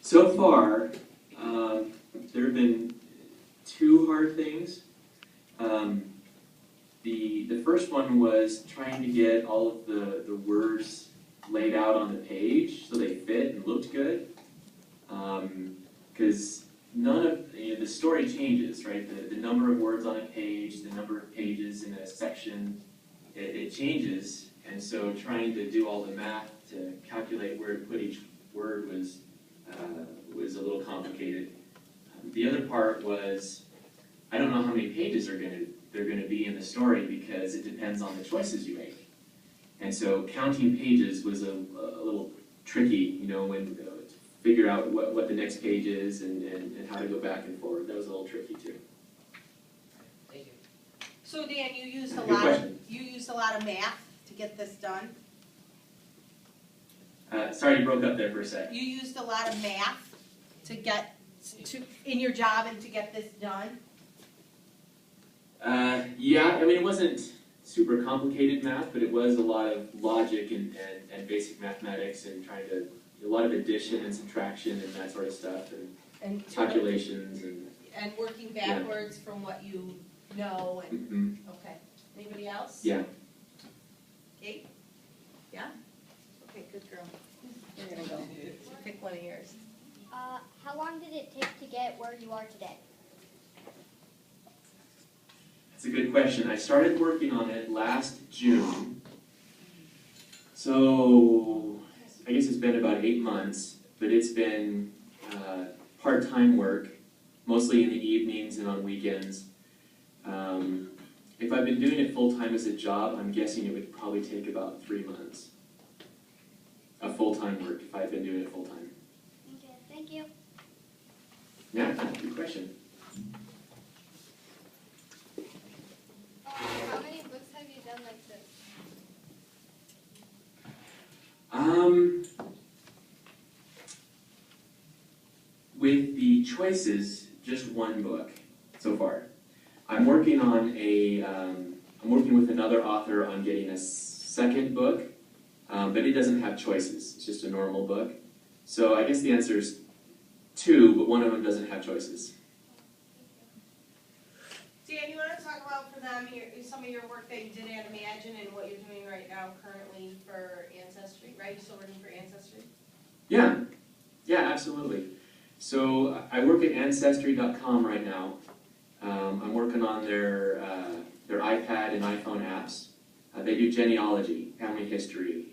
So far, there have been two hard things. The first one was trying to get all of the words laid out on the page so they fit and looked good. Because none of the story changes, right? The number of words on a page, the number of pages in a section, it changes. And so trying to do all the math to calculate where to put each word was a little complicated. The other part was, I don't know how many pages they're going to be in the story because it depends on the choices you make. And so counting pages was a little tricky, when to figure out what the next page is and how to go back and forward. That was a little tricky too. Thank you. So Dan, you used a Good lot. question. You used a lot of math to get this done. Sorry, you broke up there for a sec. You used a lot of math to get in your job and to get this done. Yeah, I mean, it wasn't super complicated math, but it was a lot of logic and basic mathematics and trying to, a lot of addition and subtraction and that sort of stuff, and calculations and working backwards from what you know. And okay, anybody else? Yeah. Kate? Yeah? Okay, good girl. You're gonna go. Pick one of yours. How long did it take to get where you are today? That's a good question. I started working on it last June. So I guess it's been about 8 months, but it's been part-time work, mostly in the evenings and on weekends. If I've been doing it full-time as a job, I'm guessing it would probably take about 3 months of full-time work if I've been doing it full-time. Okay, thank you. Yeah, good question. How many books have you done like this? With the choices, just one book so far. I'm working on I'm working with another author on getting a second book, but it doesn't have choices. It's just a normal book. So I guess the answer is 2, but one of them doesn't have choices. Dan, you want to talk about for them some of your work that you did at Imagine and what you're doing right now currently for Ancestry, right? You're still working for Ancestry? Yeah, absolutely. So I work at Ancestry.com right now. I'm working on their iPad and iPhone apps. They do genealogy, family history,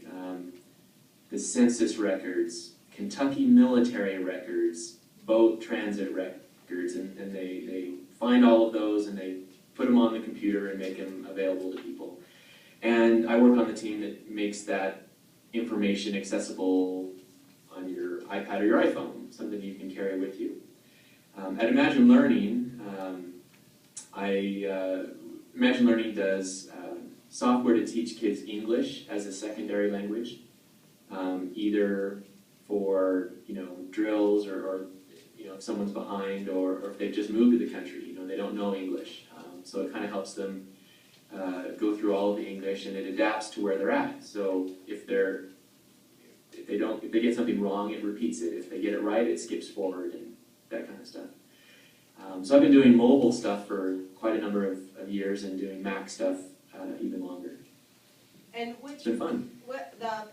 the census records, Kentucky military records, boat transit records, and they find all of those and they put them on the computer and make them available to people. And I work on the team that makes that information accessible on your iPad or your iPhone, something you can carry with you. At Imagine Learning, Imagine Learning does software to teach kids English as a secondary language, either for drills or if someone's behind or if they've just moved to the country, they don't know English. So it kind of helps them go through all of the English, and it adapts to where they're at. So if they get something wrong, it repeats it. If they get it right, it skips forward and that kind of stuff. So I've been doing mobile stuff for quite a number of years and doing Mac stuff even longer. And It's been fun. what the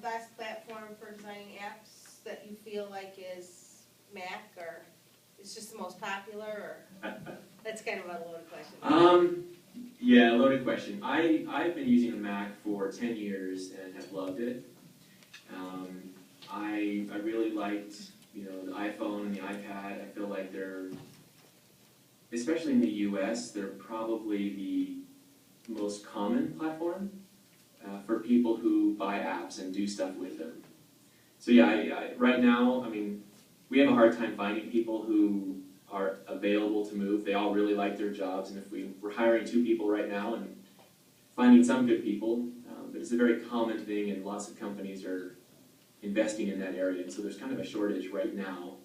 best platform for designing apps that you feel like is Mac, or it's just the most popular, or that's kind of a loaded question. Yeah, loaded question. I've been using a Mac for 10 years and have loved it. I really liked the iPhone and the iPad. I feel like they're, especially in the US, they're probably the most common platform for people who buy apps and do stuff with them. So yeah, right now, I mean, we have a hard time finding people who are available to move. They all really like their jobs, and if we're hiring 2 people right now and finding some good people, but it's a very common thing, and lots of companies are investing in that area, and so there's kind of a shortage right now.